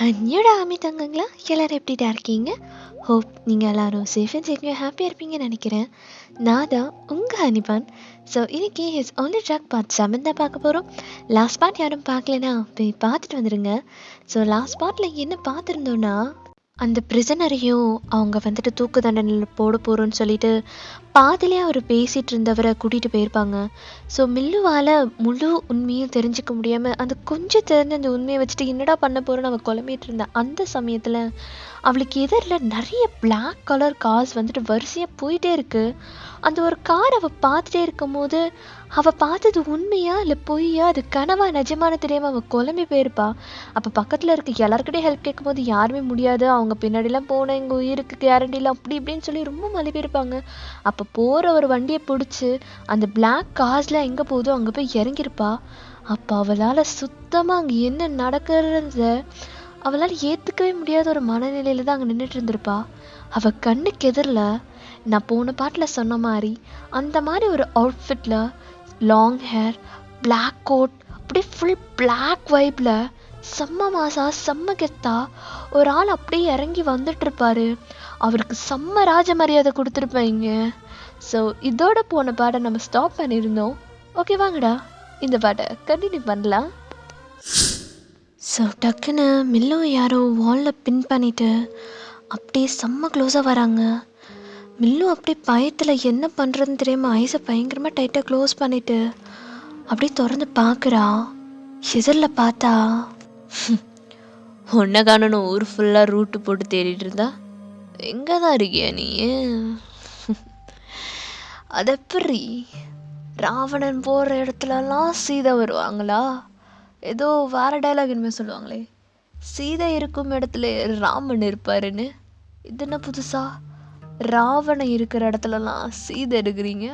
அந்நியோட ஆமி தங்கங்களா எல்லாரும் எப்படிடா இருக்கீங்க? ஹோப் நீங்கள் எல்லாரும் சேஃப் அண்ட் சேஃப்டியாக ஹாப்பியாக இருப்பீங்கன்னு நினைக்கிறேன். நான் தான் உங்கள் ஹனிபான். ஸோ இன்னைக்கு ஹிஸ் ஒன்லி ட்ராக் பார்ட் 7 தான் பார்க்க போகிறோம். லாஸ்ட் பார்ட் யாரும் பார்க்கலனா போய் பார்த்துட்டு வந்துடுங்க. ஸோ லாஸ்ட் பார்ட்டில் என்ன பார்த்துருந்தோன்னா, அந்த பிரிசனரையும் அவங்க வந்துட்டு தூக்கு தண்டனையில் போட போகிறோன்னு சொல்லிட்டு பாதிலே அவர் பேசிகிட்டு இருந்தவரை கூட்டிகிட்டு போயிருப்பாங்க. ஸோ மில்லுவால் முழு உண்மையும் தெரிஞ்சுக்க முடியாமல் அந்த கொஞ்சம் தெரிஞ்ச அந்த உண்மையை வச்சுட்டு என்னடா பண்ண போகிறோன்னு அவள் குழம்பிட்டு இருந்தேன். அந்த சமயத்தில் அவளுக்கு எதிரில் நிறைய பிளாக் கலர் கார்ஸ் வந்துட்டு வரிசையாக போயிட்டே இருக்குது. அந்த ஒரு கார் அவள் பார்த்துட்டே இருக்கும் போது அவள் பார்த்தது உண்மையா இல்லை பொய்யா, அது கனவா நிஜமான தெரியாமல் அவள் குழம்பி போயிருப்பா. அப்போ பக்கத்தில் இருக்க எல்லாருக்கிட்டே ஹெல்ப் கேட்கும் போது யாருமே முடியாது, அவங்க பின்னாடிலாம் போனேன், எங்கள் உயிருக்கு கேரண்டிலாம் அப்படி இப்படின்னு சொல்லி ரொம்ப மலிப்பிருப்பாங்க. அப்போ போகிற ஒரு வண்டியை பிடிச்சி அந்த பிளாக் கார்ஸில் எங்கே போகுதோ அங்கே போய் இறங்கியிருப்பா. அப்போ அவளால் சுத்தமாக அங்கே என்ன நடக்கிறத அவளால் ஏற்றுக்கவே முடியாத ஒரு மனநிலையில் தான் அங்கே நின்றுட்டு இருந்திருப்பா. அவள் கண்ணுக்கு எதிரில் நான் போன பாட்டில் சொன்ன மாதிரி அந்த மாதிரி ஒரு அவுட்ஃபிட்டில் லாங் ஹேர், பிளாக் கோட், அப்படியே ஃபுல் பிளாக் வைப்பில் செம்ம மாசா செம்ம கெத்தா ஒரு ஆள் அப்படியே இறங்கி வந்துட்டு இருப்பாரு. அவருக்கு செம்ம ராஜ மரியாதை கொடுத்துருப்பாங்க. ஸோ இதோட போன பாட்டை நம்ம ஸ்டாப் பண்ணியிருந்தோம். ஓகே வாங்கடா இந்த பாட்டை கண்டினியூ பண்ணலாம். ஸோ டக்குன்னு மில்லும் யாரோ வாலில் பின் பண்ணிவிட்டு அப்படியே செம்ம க்ளோஸாக வராங்க. மில்லும் அப்படியே பயத்தில் என்ன பண்ணுறதுன்னு தெரியாமல் ஐஸை பயங்கரமாக டைட்டாக க்ளோஸ் பண்ணிவிட்டு அப்படியே திறந்து பார்க்குறா. எதிரில் பார்த்தா ஒன்றை காணணும், ஊர் ஃபுல்லாக ரூட்டு போட்டு தேடிட்டு இருந்தா எங்கே தான் இருக்கியா நீ? அது எப்படி ராவணன் போகிற இடத்துலலாம் சீதை வருவாங்களா? ஏதோ வேறு டைலாக் இனிமேல் சொல்லுவாங்களே, சீதை இருக்கும் இடத்துல ராமன் இருப்பாருன்னு. இது என்ன புதுசா? ராவணன் இருக்கிற இடத்துலலாம் சீதை இருக்கிறீங்க?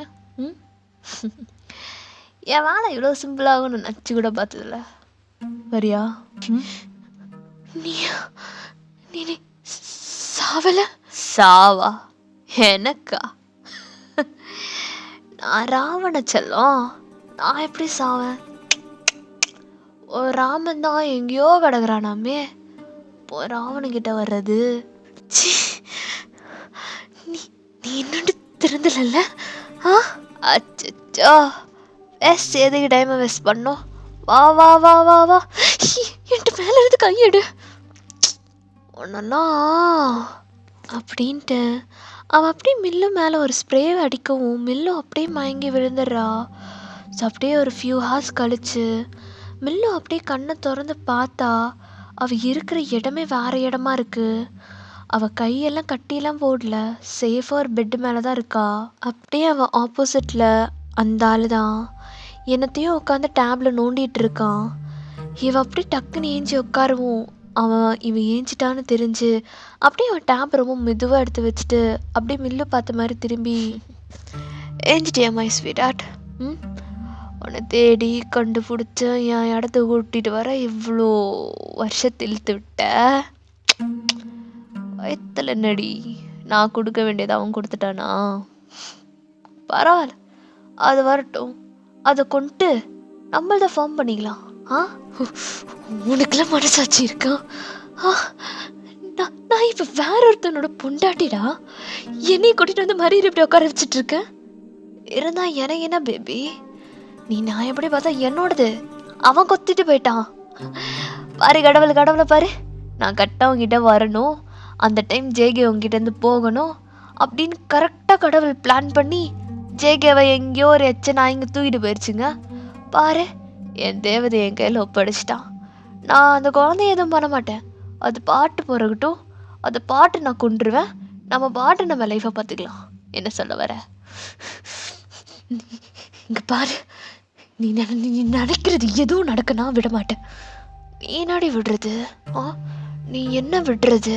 என் வேலை இவ்வளோ சிம்பிளாகும் நான் நச்சு கூட பார்த்ததில்ல. வரியா? நீ சாவல? சாவா எனக்கா? நான் ராவண செல்லம், நான் எப்படி சாவேன்? ஒரு ராமன் தான் எங்கேயோ கிடக்குறானாமே, இப்போ ராவணங்கிட்ட வர்றது. நீ என்னோட திறந்தல? அச்சோ, வேஸ்ட் எதுக்கு டைமை வேஸ்ட் பண்ணோம்? வா வா வா வா வா, என்கிட்ட மேலே இருந்து கையெடு ஒன்னெல்லாம் அப்படின்ட்டு அவன் அப்படியே மில்லு மேலே ஒரு ஸ்ப்ரே அடிக்கவும் மில்லு அப்படியே மயங்கி விழுந்துடுறா. ஸோ அப்படியே ஒரு ஃபியூ ஹார்ஸ் கழிச்சு மில்லு அப்படியே கண்ணை திறந்து பார்த்தா அவள் இருக்கிற இடமே வேறு இடமா இருக்குது. அவள் கையெல்லாம் கட்டியெல்லாம் போடல, சேஃபாக ஒரு பெட்டு மேலே தான் இருக்கா. அப்படியே அவள் ஆப்போசிட்டில் அந்த ஆள் தான் என்னத்தையும் உட்காந்து டேபில் நோண்டிகிட்டு இருக்கான். இவன் அப்படியே டக்குன்னு ஏஞ்சி உட்காருவோம், இவன் ஏஞ்சிட்டான்னு தெரிஞ்சு அப்படியே அவன் டேப் ரொம்ப மெதுவாக எடுத்து வச்சுட்டு அப்படியே மில்லு பார்த்த மாதிரி திரும்பி, ஏஞ்சிட்டியா மை ஸ்வீட் ஆர்ட்? உன்னை தேடி கண்டுபிடிச்ச என் இடத்த கூட்டிகிட்டு வர இவ்வளோ வருஷத்தை இழுத்து விட்ட. வயத்தில் நடி நான் கொடுக்க வேண்டியதை அவன் கொடுத்துட்டானா? பரவாயில்ல, அது வரட்டும், அதை கொண்டு நம்மள்த ஃபார்ம் பண்ணிக்கலாம். உனக்குலாம் மனசாட்சி இருக்கா? நான் இப்போ வேற ஒருத்தனோட பொண்டாட்டிடா, என்னை கூட்டிகிட்டு வந்து மறியல் இப்படி உட்கார வச்சுட்டு இருக்கேன். இருந்தா எனக்கு என்ன பேபி, நீ நான் எப்படி பார்த்தா என்னோடது அவன் கொத்திட்டு போயிட்டான். பாரு கடவுளை பாரு, நான் கரெக்டாக உங்ககிட்ட வரணும், அந்த டைம் ஜேகே உங்ககிட்டேருந்து போகணும் அப்படின்னு கரெக்டாக கடவுள் பிளான் பண்ணி ஜேகேவை எங்கேயோ ஒரு நான் இங்கே தூக்கிட்டு போயிடுச்சுங்க. பாரு, என் தேவதை என் கையில் ஒப்படைச்சிட்டான். நான் அந்த குழந்தைய எதுவும் பண்ண மாட்டேன், அது பாட்டு பிறகட்டும், அது பாட்டு நான் கொண்டுருவேன், நம்ம லைஃப்பை பார்த்துக்கலாம். என்ன சொல்ல வர? இங்கே பாரு, நீ நினைக்கிறது எதுவும் நடக்க நான் விட மாட்டேன். நீ நாடி விடுறது? நீ என்ன விடுறது?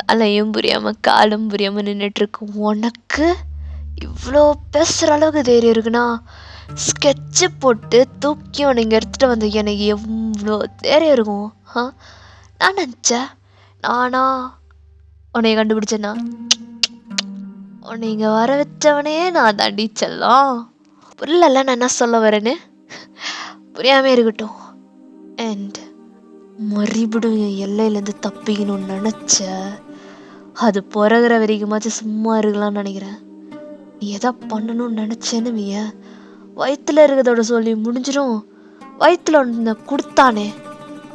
தலையும் புரியாமல் காலும் புரியாமல் நின்றுட்டுருக்கு உனக்கு இவ்வளோ பேசுகிற அளவுக்கு தைரியம் இருக்குன்னா, ஸ்கெட்சு போட்டு தூக்கி உன்னை இங்கே எடுத்துகிட்டு வந்து எனக்கு எவ்வளோ தைரியம் இருக்கும்? நான் நினச்சேன் நானா உன்னை கண்டுபிடிச்சேன்னா? உன்னை இங்கே வர வச்சவனே நான் தாண்டி செல்லம். புரியல நான் என்ன சொல்ல வரேன்னு? புரியாமல் இருக்கட்டும். அண்ட் மறுபடியும் என் எல்லையிலேருந்து தப்பிக்கணும்னு நினச்ச, அது பிறகுற வரைக்குமாச்சும் சும்மா இருக்கலாம்னு நினைக்கிறேன். நீ எதா பண்ணணும்னு நினச்சேன்னு வைய, வயிற்றுல இருக்கிறதோட சொல்லி முடிஞ்சிடும். வயிற்றுல ஒன்று கொடுத்தானே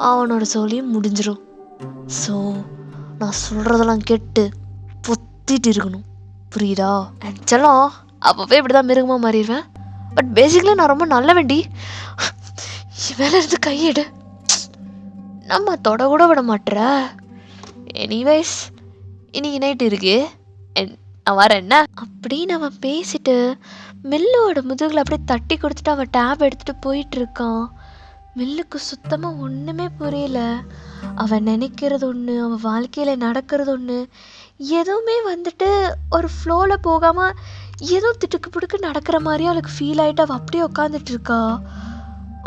அவனோட சொல்லியும் முடிஞ்சிடும். ஸோ நான் சொல்கிறதெல்லாம் கேட்டு பொத்திட்டு இருக்கணும், புரியுதா? செல்லம், அப்போவே இப்படி தான் மிருகமாக மாறிடுவேன். பட் பேசிக்கலி நான் ரொம்ப நல்ல வேண்டி. மேலே இருந்து கையிடு, நம்ம தொட கூட விட மாட்டுற. எனிவைஸ், இன்னைக்கு நைட்டு இருக்கு, நான் வரேன் என்ன அப்படின்னு அவன் பேசிட்டு மில்லுவோட முதுகில் அப்படியே தட்டி கொடுத்துட்டு அவன் டேப் எடுத்துகிட்டு போயிட்டுருக்கான். மில்லுக்கு சுத்தமாக ஒன்றுமே புரியல. அவன் நினைக்கிறது ஒன்று, அவன் வாழ்க்கையில் நடக்கிறது ஒன்று, எதுவுமே வந்துட்டு ஒரு ஃப்ளோவில் போகாமல் ஏதோ திட்டுக்கு பிடுக்கு நடக்கிற மாதிரி அவளுக்கு ஃபீல் ஆகிட்டு அவள் அப்படியே உட்காந்துட்டு இருக்கா.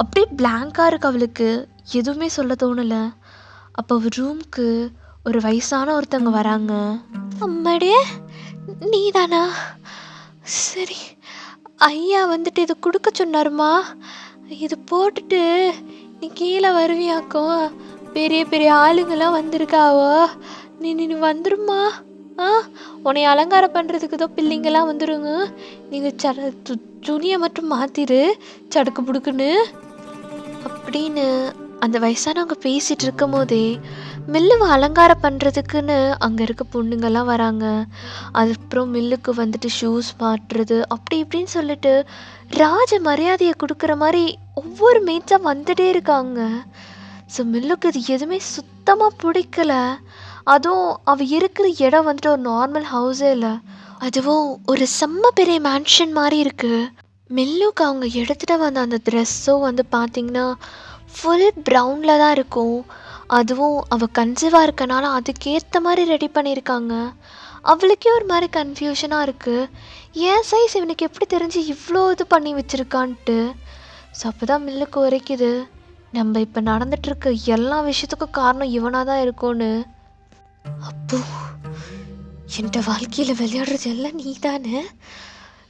அப்படியே பிளாங்காக இருக்கு அவளுக்கு, எதுவுமே சொல்ல தோணலை. அப்போ ரூம்க்கு ஒரு வயசான ஒருத்தவங்க வராங்க. அம்மாடியே, நீ தானா? சரி, ஐயா வந்துட்டு இது கொடுக்க சொன்னாருமா, இது போட்டுட்டு நீ கீழே வருவியாக்கோ, பெரிய பெரிய ஆளுங்கெல்லாம் வந்திருக்காவோ, நீ நீ வந்துருமா. உன்னை அலங்காரம் பண்ணுறதுக்கு ஏதோ பிள்ளைங்கெல்லாம் வந்துருங்க, நீங்கள் துணியை மட்டும் மாற்றிடு சடுக்கு புடுக்குன்னு அப்படின்னு அந்த வயசானவங்க பேசிகிட்டு இருக்கும் போதே மில்லுவை அலங்காரம் பண்ணுறதுக்குன்னு அங்கே இருக்க பொண்ணுங்கள்லாம் வராங்க. அதுக்கப்புறம் மில்லுக்கு வந்துட்டு ஷூஸ் மாட்டுறது அப்படி இப்படின்னு சொல்லிட்டு ராஜ மரியாதையை கொடுக்குற மாதிரி ஒவ்வொரு மேட்சாக வந்துட்டே இருக்காங்க. ஸோ மில்லுக்கு இது எதுவுமே சுத்தமாக பிடிக்கல. அதுவும் அவள் இருக்கிற இடம் வந்துட்டு ஒரு நார்மல் ஹவுஸே இல்லை, அதுவும் ஒரு செம்ம பெரிய மேன்ஷன் மாதிரி இருக்குது. மில்லுக்கு அவங்க எடுத்துகிட்டு வந்த அந்த ட்ரெஸ்ஸும் வந்து பார்த்திங்கன்னா ஃபுல் ப்ரௌனில் தான் இருக்கும். அதுவும் அவள் கன்சீவாக இருக்கனால அதுக்கேற்ற மாதிரி ரெடி பண்ணியிருக்காங்க. அவளுக்கே ஒரு மாதிரி கன்ஃபியூஷனாக இருக்குது, ஏன் சைஸ் இவனுக்கு எப்படி தெரிஞ்சு இவ்வளோ இது பண்ணி வச்சுருக்கான்ட்டு. ஸோ அப்போ தான் மில்லுக்கு உரைக்குது, நம்ம இப்போ நடந்துகிட்ருக்க எல்லா விஷயத்துக்கும் காரணம் இவனாக தான் இருக்கும்னு. அப்போ என்கிட்ட வாழ்க்கையில் விளையாடுறது எல்லாம் நீ தானே,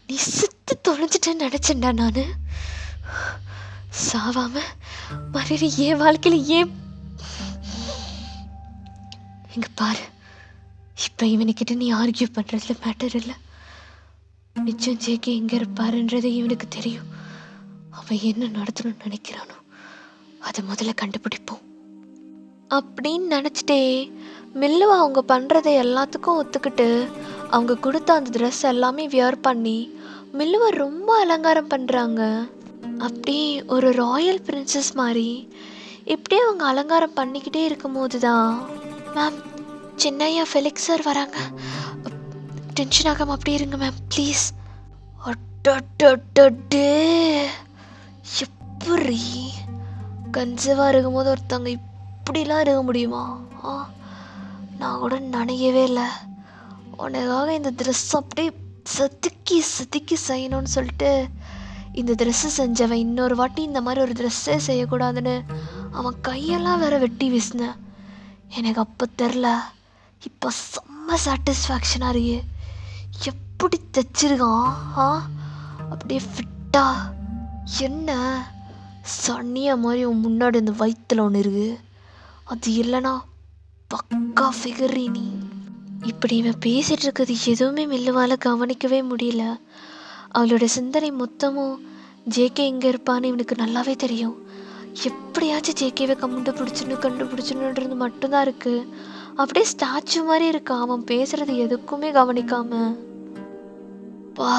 நீ சுத்து தொலைஞ்சிட்டேன்னு நினச்சேன்டா. நான் சாவாமல் மறுபடியும் என் வாழ்க்கையில் ஏன் இங்கே பாரு, இப்போ இவனுக்கிட்ட நீ ஆர்கியூ பண்ணுறதுல மேட்டர் இல்லை. நிச்சயம் ஜேகே எங்கே இருப்பாருன்றது இவனுக்கு தெரியும். அவன் என்ன நடத்தணும்னு நினைக்கிறானோ அதை முதல்ல கண்டுபிடிப்போம் அப்படின்னு நினச்சிட்டே மில்லுவை அவங்க பண்ணுறதை எல்லாத்துக்கும் ஒத்துக்கிட்டு அவங்க கொடுத்த அந்த ட்ரெஸ் எல்லாமே வியர் பண்ணி மில்லுவை ரொம்ப அலங்காரம் பண்ணுறாங்க. அப்படி ஒரு ராயல் பிரின்சஸ் மாதிரி இப்படியே அவங்க அலங்காரம் பண்ணிக்கிட்டே இருக்கும் போது தான், மேம் சின்னையா ஃபெலிக்ஸ் சார் வராங்க, டென்ஷன் ஆகாமல் அப்படியே இருங்க மேம் ப்ளீஸ். அட்டே, எப்படி கன்சீவாக இருக்கும்போது ஒருத்தவங்க இப்படிலாம் இருக்க முடியுமா? நான் கூட நினைக்கவே இல்லை. உனக்காக இந்த ட்ரெஸ் அப்படியே செதுக்கி செதுக்கி செய்யணும்னு சொல்லிட்டு இந்த ட்ரெஸ்ஸு செஞ்சவன் இன்னொரு வாட்டி இந்த மாதிரி ஒரு ட்ரெஸ்ஸே செய்யக்கூடாதுன்னு அவன் கையெல்லாம் வேற வெட்டி வீசினேன். எனக்கு அப்போ தெரில, இப்போ செம்ம சாட்டிஸ்ஃபேக்ஷனாக இருக்கு. எப்படி தைச்சிருக்கான், அப்படியே ஃபிட்டா. என்ன சன்னியா மாதிரி உன் முன்னாடி இந்த வயிற்றுல ஒன்று இருக்குது, அது இல்லைனா பக்கா ஃபிகர். நீ இப்படி இவன் பேசிகிட்டு இருக்கிறது எதுவுமே மில்லுவால் கவனிக்கவே முடியல. அவளோட சிந்தனை மொத்தமும் ஜேகே எங்கே இருப்பான்னு இவனுக்கு நல்லாவே தெரியும். எப்படியாச்சும் ஜேகேவை கண்டுபிடிச்சிடணுன்றது மட்டும்தான் இருக்குது. அப்படியே ஸ்டாச்சு மாதிரி இருக்கா, அவன் பேசுறது எதுக்குமே கவனிக்காம. பா,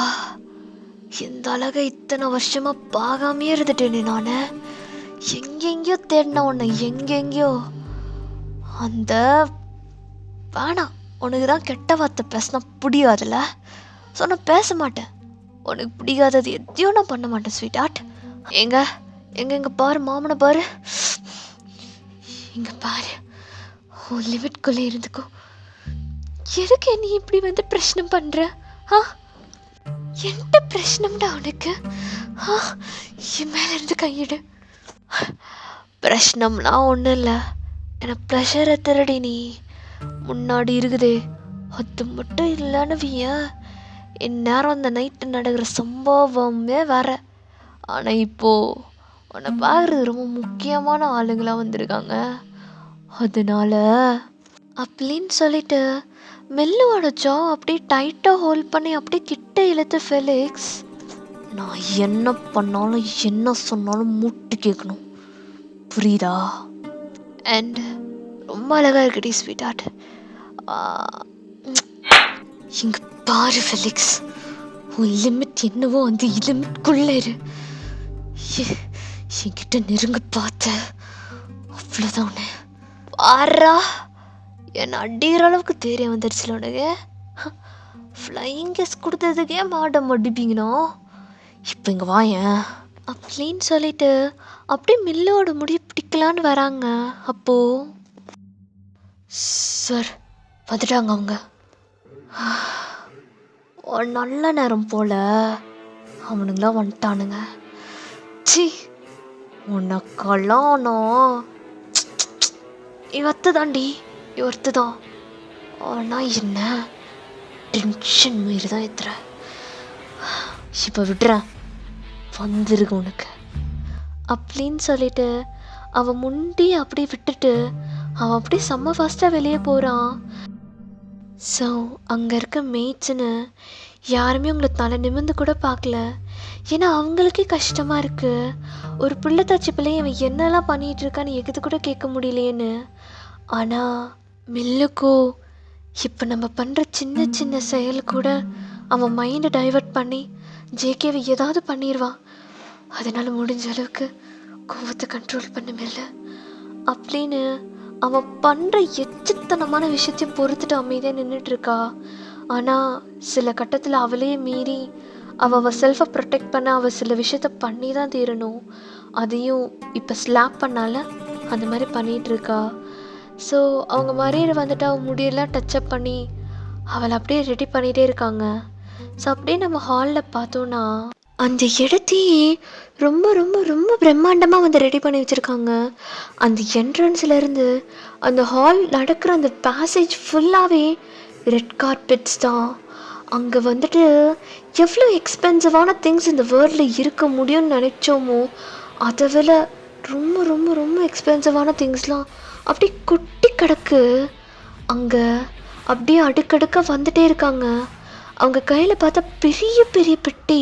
இந்த அழகை இத்தனை வருஷமா பார்க்காமே இருந்துட்டேனே நான். எங்கெங்கயோ தேடின உன்னை, எங்கெங்கயோ. அந்த வேணாம், உனக்கு தான் கெட்ட வார்த்தை பேசினா பிடிக்காதுல்ல, ஸோ நான் பேச மாட்டேன். உனக்கு பிடிக்காதது எதையும் நான் பண்ண மாட்டேன் ஸ்வீட் ஆர்ட். எங்க பாரு, மாமனை பாரு, இங்கே பாரு, உன் லிமிட்குள்ளே இருந்துக்கோ. எதுக்கு நீ இப்படி வந்து பிரச்சனை பண்ணுற? என்கிட்ட பிரச்சனைடா உனக்கு? என் மேலே இருந்து கையிடு. பிரச்சனைலாம் ஒன்றும் இல்லை, எனக்கு ப்ரெஷரை திருடி நீ முன்னாடி இருக்குதே அது மட்டும் இல்லைன்னு இந்நேரம் அந்த நைட்டு நடக்கிற சம்பவமே வேற. ஆனால் இப்போது உன்னை பார்க்குறது ரொம்ப முக்கியமான ஆளுங்களாக வந்திருக்காங்க. அதனால அப்படின்னு சொல்லிட்டு மில்லுவோட ஜா அப்படியே டைட்டாக ஹோல்ட் பண்ணி அப்படியே கிட்ட இழுத்து ஃபெலிக்ஸ், நான் என்ன பண்ணாலும் என்ன சொன்னாலும் மூட்டு கேட்கணும், புரியுதா? அண்ட் ரொம்ப அழகா இருக்குடி ஸ்வீட் ஆர்ட். இங்க பாரு ஃபெலிக்ஸ், உன் லிமிட் என்னவோ அந்த லிமிட்குள்ள இரு. என்கிட்ட நெருங்க பார்த்த அவ்வளோதான். உன்னை பாரா, என்னை அடிக்கிற அளவுக்கு தைரியம் வந்துடுச்சுல உனக்கு. ஃப்ளையிங் கெஸ் கொடுத்ததுக்கே மாட்ட மடிப்பீங்கண்ணா. இப்போ இங்கே வாயேன் அப்படின்னு சொல்லிட்டு அப்படியே மில்லோட முடி பிடிக்கலான்னு வராங்க. அப்போ சார் வந்துட்டாங்க அவங்க. ஒரு நல்ல நேரம் போல அவனுங்களாம் வந்துட்டானுங்க. சி உனக்கெல்லாம் நான் இவத்து தாண்டி, இவர்த்து தான். ஆனால் என்ன டென்ஷன் மீறி தான் ஏத்துற. இப்போ விடுறேன், வந்துருக்கு உனக்கு அப்படின்னு சொல்லிட்டு அவன் முண்டி அப்படியே விட்டுட்டு அவன் அப்படியே செம்ம ஃபாஸ்ட்டாக வெளியே போகிறான். ஸோ அங்கே இருக்க மேய்ச்சுன்னு யாருமே உங்களை தலை நிமிர்ந்து கூட பார்க்கல. ஏன்னா அவங்களுக்கே கஷ்டமாக இருக்குது. ஒரு பிள்ளை தாச்சி பிள்ளையை அவன் என்னெல்லாம் பண்ணிகிட்டு இருக்கான்னு எது கூட கேட்க முடியலையேன்னு. ஆனால் மில்லுக்கோ இப்போ நம்ம பண்ணுற சின்ன சின்ன செயல் கூட அவன் மைண்டை டைவர்ட் பண்ணி ஜேகேவை ஏதாவது பண்ணிடுவான். அதனால் முடிஞ்ச அளவுக்கு கோவத்தை கண்ட்ரோல் பண்ண மில்ல அப்படின்னு அவன் பண்ணுற எச்சத்தனமான விஷயத்தையும் பொறுத்துட்டு அமைதியாக நின்றுட்டுருக்கா. ஆனால் சில கட்டத்தில் அவளே மீறி அவள் செல்ஃபை ப்ரொடெக்ட் பண்ண அவள் சில விஷயத்த பண்ணி தான் தீரணும். அதையும் இப்போ ஸ்லாப் பண்ணால அந்த மாதிரி பண்ணிகிட்ருக்கா. ஸோ அவங்க மறியற வந்துட்டு அவள் முடியெல்லாம் டச்சப் பண்ணி அவளை அப்படியே ரெடி பண்ணிகிட்டே இருக்காங்க. ஸோ அப்படியே நம்ம ஹாலில் பார்த்தோன்னா அந்த இடத்தையே ரொம்ப ரொம்ப ரொம்ப பிரம்மாண்டமாக வந்து ரெடி பண்ணி வச்சுருக்காங்க. அந்த என்ட்ரன்ஸ்லேருந்து அந்த ஹால் நடக்கிற அந்த பேசேஜ் ஃபுல்லாகவே ரெட் கார்பெட்ஸ் தான். அங்கே வந்துட்டு எவ்வளோ எக்ஸ்பென்சிவான திங்ஸ் இந்த வேர்ல்டில் இருக்க முடியும்னு நினச்சோமோ அதை விட ரொம்ப ரொம்ப ரொம்ப எக்ஸ்பென்சிவான திங்ஸ்லாம் அப்படி கொட்டி கிடக்கு. அங்கே அப்படியே அடுக்கடுக்காக வந்துட்டே இருக்காங்க. அவங்க கையில் பார்த்தா பெரிய பெரிய பெட்டி.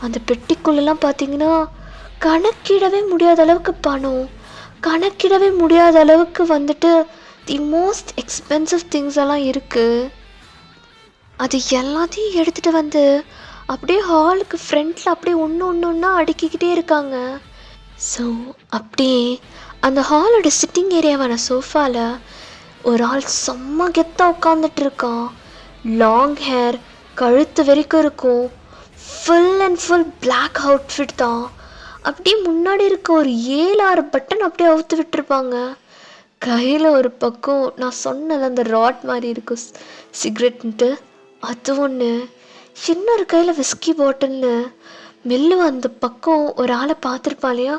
அந்த பெட்டிக்குள்ளெல்லாம் பார்த்தீங்கன்னா கணக்கிடவே முடியாத அளவுக்கு பணம், கணக்கிடவே முடியாத அளவுக்கு வந்துட்டு தி மோஸ்ட் எக்ஸ்பென்சிவ் திங்ஸ் எல்லாம் இருக்குது. அது எல்லாத்தையும் எடுத்துகிட்டு வந்து அப்படியே ஹாலுக்கு ஃப்ரண்ட்டில் அப்படியே ஒன்று அடுக்கிக்கிட்டே இருக்காங்க. ஸோ அப்படியே அந்த ஹாலோட சிட்டிங் ஏரியாவான சோஃபாவில் ஒரு ஆள் செம்ம கெத்தாக உட்காந்துட்டு இருக்கான். லாங் ஹேர், கழுத்து வரைக்கும் இருக்கும். Full and full black outfit தான். அப்படியே முன்னாடி இருக்க ஒரு 7-6 பட்டன் அப்படியே அவுத்து விட்டுருப்பாங்க. கையில் ஒரு பக்கம் நான் சொன்னல அந்த ராட் மாதிரி இருக்கும் சிகரெட்ன்ட்டு, அது ஒன்று. இன்னொரு கையில் விஸ்கி பாட்டில்னு. மில்லு அந்த பக்கம் ஒரு ஆளை பார்த்துருப்பான் இல்லையா,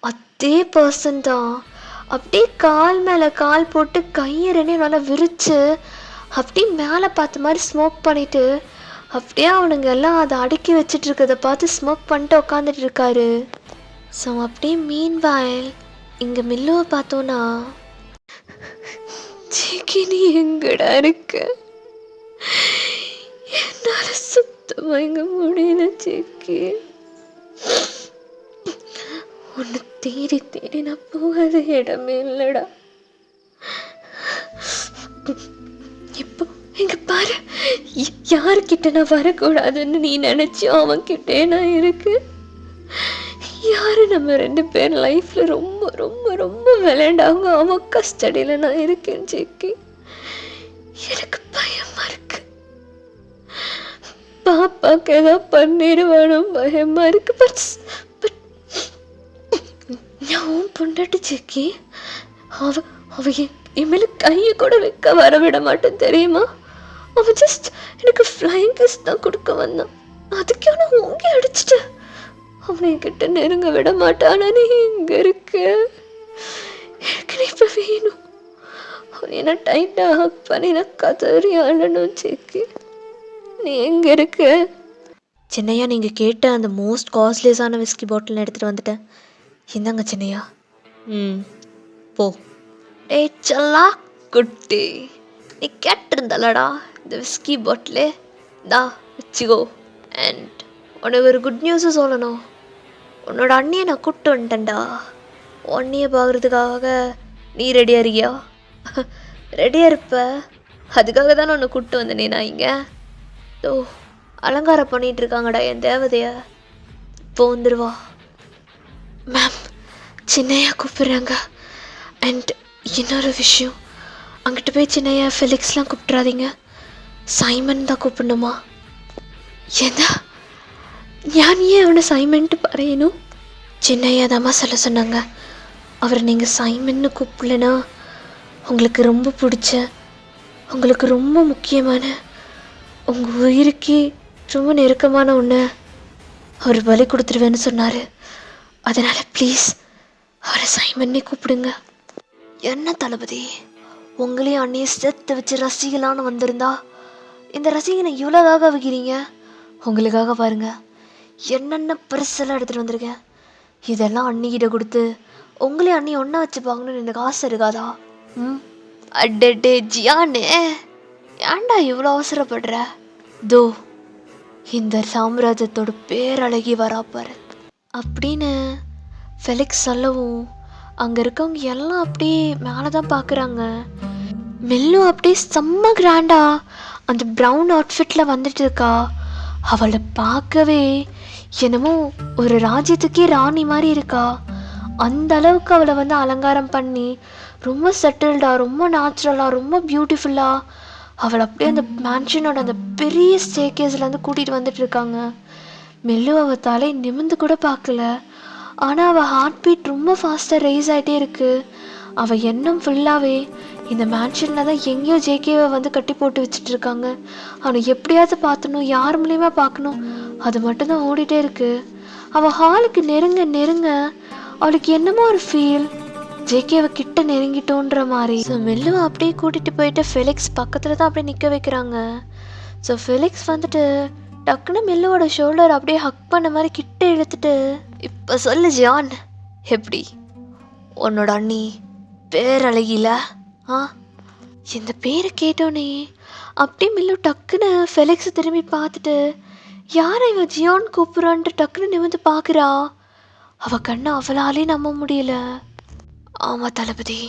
அதே பர்சன் தான். அப்படியே கால் மேலே கால் போட்டு கையை ரெண்டையும் நல்லா விரித்து அப்படியே மேலே பார்த்த மாதிரி ஸ்மோக் பண்ணிவிட்டு அப்படியே அவனுங்க எல்லாம் அதை அடுக்கி வச்சுட்டு இருக்கிறத பார்த்து ஸ்மோக் பண்ணிட்டு உட்காந்துட்டு இருக்காரு. ஸோ அப்படியே மீன்வாயில் இங்கே மில்லுவை பார்த்தோன்னா, ஜிகி நீ எங்கடா இருக்க? என்னால் சுத்தமாக இங்கே முடியல ஜிகி. உன்னை தேடி தேடி நான் போகாத இடமே இல்லைடா. இப்போ இங்க பாரு, யாருக்கிட்ட நான் வரக்கூடாதுன்னு நீ நினைச்சோ அவன்கிட்டே நான் இருக்கு. யாரு நம்ம 2 பேர் லைஃப்ல ரொம்ப ரொம்ப ரொம்ப விளையாண்டாங்க அவன் கஸ்டடியில நான் இருக்கேன் ஜெக்கி. எனக்கு பயமா இருக்கு. பாப்பாக்கு ஏதாவது பண்ணிடுவானோ பயமா இருக்கு. பட் நான் பொண்டாட்டி ஜெக்கி. அவ என் மேல கையை கூட வைக்க வர விட மாட்டேன் தெரியுமா? அவன் ஜஸ்ட் எனக்கு ஃப்ளைங் கிஸ் தான் கொடுக்க வந்தான். அதுக்கே நான் ஓங்கி அடிச்சிட்டேன். அவனை என்கிட்ட நெருங்க விட மாட்டானா? நீ எங்க இருக்க? எனக்கு நீ இப்போ வேணும். அவன் என்ன டைட்டாக ஹக் பண்ணி நான் கதறி ஆடணும் ஜெக்கி. நீ எங்க இருக்க? சின்னையா, நீங்கள் கேட்ட அந்த மோஸ்ட் காஸ்ட்லியஸான விஸ்கி பாட்டில் எடுத்துகிட்டு வந்துட்டேன். இந்தாங்க சின்னையா. போ டேய் செல்லா குட்டி, நீ கேட்டிருந்தலடா இந்த விஸ்கி பாட்டிலு, தா வச்சுக்கோ. அண்ட் உனக்கு ஒரு குட் நியூஸும் சொல்லணும். உன்னோட அண்ணியை நான் கூப்பிட்டு வந்துட்டேன்டா. அண்ணியை பார்க்குறதுக்காக நீ ரெடியாக இருக்கியா? ரெடியாக இருப்ப, அதுக்காக தானே உன்னை கூப்பிட்டு வந்தேனே நான் இங்கே. ஓ, அலங்காரம் பண்ணிகிட்டு இருக்காங்கடா என் தேவதைய, இப்போ வந்துடுவா. மேம், சின்னையா கூப்பிட்றாங்க. அண்ட் இன்னொரு விஷயம், அங்கிட்டு போய் சின்னையா ஃபெலிக்ஸ்லாம் கூப்பிட்றாதீங்க, സൈമൺ தான் கூப்பிடணுமா? എന്താ ഞാൻ ஏன் அவனை சைமன்ட்டு പറയണു? சின்னையா தாம்மா சொல்ல சொன்னாங்க. அவரை நீங்கள் சைமன்னு கூப்பிடலனா உங்களுக்கு ரொம்ப பிடிச்ச, உங்களுக்கு ரொம்ப முக்கியமான, உங்கள் உயிருக்கே ரொம்ப நெருக்கமான ஒன்று அவர் பலி கொடுத்துருவேன்னு சொன்னார். அதனால் ப்ளீஸ் அவரை சைமன்னே கூப்பிடுங்க. என்ன தளபதி, உங்களையும் அண்ணியை சேர்த்து வச்சு ரசிகலான்னு வந்திருந்தா இந்த ரசிகனை இவ்வளோதாக வைக்கிறீங்க? உங்களுக்காக பாருங்க என்னென்ன பரிசெல்லாம் எடுத்துகிட்டு வந்திருக்கேன். இதெல்லாம் அண்ணிக்கிட்ட கொடுத்து உங்களையும் அண்ணி ஒன்றா வச்சுப்பாங்கன்னு எனக்கு ஆசை இருக்காதா? அடே ஜியானே, ஏன்டா இவ்வளோ அவசரப்படுற? தோ இந்த சாம்ராஜ்யத்தோட பேரழகி வராப்பாரு அப்படின்னு ஃபெலிக்ஸ் சொல்லவும் அங்கே இருக்கவங்க எல்லாம் அப்படியே மேலே தான் பார்க்குறாங்க. மெல்லும் அப்படியே செம்ம கிராண்டா அந்த ப்ரௌன் அவுட்ஃபிட்டில் வந்துட்டு இருக்கா. அவளை பார்க்கவே என்னமோ ஒரு ராஜ்யத்துக்கே ராணி மாதிரி இருக்கா. அந்த அளவுக்கு அவளை அலங்காரம் பண்ணி ரொம்ப செட்டில்டாக, ரொம்ப நேச்சுரலாக, ரொம்ப பியூட்டிஃபுல்லாக அவளை அப்படியே அந்த மேன்ஷனோட அந்த பெரிய ஸ்டேர்கேஸ்லேருந்து கூட்டிகிட்டு வந்துட்டு இருக்காங்க. மெல்லு அவள் தலை நிமிந்து கூட பார்க்கல. ஆனால் அவள் ஹார்ட் பீட் ரொம்ப ஃபாஸ்ட்டாக ரைஸ் ஆகிட்டே இருக்குது. அவள் எண்ணம் ஃபுல்லாகவே இந்த மேன்ஷனில் தான் எங்கேயோ ஜேகேவை கட்டி போட்டு வச்சுட்டு இருக்காங்க. அவனை எப்படியாவது பார்த்துணும், யார் மூலியமாக பார்க்கணும், அது மட்டும்தான் ஓடிட்டே இருக்கு. அவள் ஹாலுக்கு நெருங்க நெருங்க அவளுக்கு என்னமோ ஒரு ஃபீல், ஜேகேவை கிட்ட நெருங்கிட்டோன்ற மாதிரி. ஸோ மெல்லுவை அப்படியே கூட்டிகிட்டு போயிட்டு ஃபெலிக்ஸ் பக்கத்தில் தான் அப்படியே நிற்க வைக்கிறாங்க. ஸோ ஃபெலிக்ஸ் டக்குன்னு மெல்லுவோட ஷோல்டர் அப்படியே ஹக் பண்ண மாதிரி கிட்ட இழுத்துட்டு, இப்போ சொல்லு ஜான், எப்படி உன்னோட அண்ணி பேரழகில? இந்த பேரை கேட்டோன்னே அப்படியே மெல்லு டக்குன்னு ஃபெலிக்ஸை திரும்பி பார்த்துட்டு, யாரை இவன் ஜியான் கூப்பிட்றான்ட்டு டக்குன்னு நிமிந்து பார்க்குறா. அவள் கண்ணை அவளாலே நம்ப முடியல. ஆமாம் தளபதி,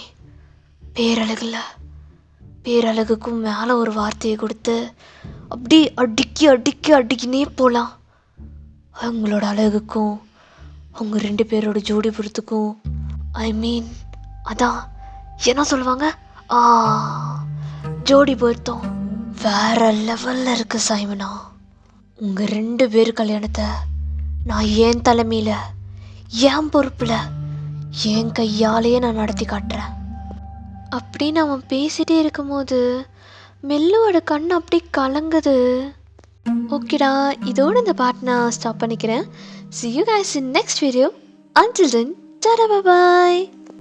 பேரழகுல, பேரழகுக்கும் மேலே ஒரு வார்த்தையை கொடுத்து அப்படி அடிக்கி அடிக்கி அடிக்கினே போகலாம். அவங்களோட அழகுக்கும் அவங்க ரெண்டு பேரோட ஜோடி பொறுத்துக்கும், ஐ மீன் அதான் என்ன சொல்லுவாங்க, ஜோடி பொருத்தம் வேற லெவலில் இருக்கு சைமனா. உங்கள் ரெண்டு பேர் கல்யாணத்தை நான் என் தலைமையில், என் பொறுப்பில், என் கையாலேயே நான் நடத்தி காட்டுறேன் அப்படின்னு அவன் பேசிகிட்டே இருக்கும்போது மெல்லுவோட கண் அப்படி கலங்குது. ஓகேடா, இதோட இந்த பாட்டு நான் ஸ்டாப் பண்ணிக்கிறேன். See you guys in next video. Until then, ta-da, bye-bye.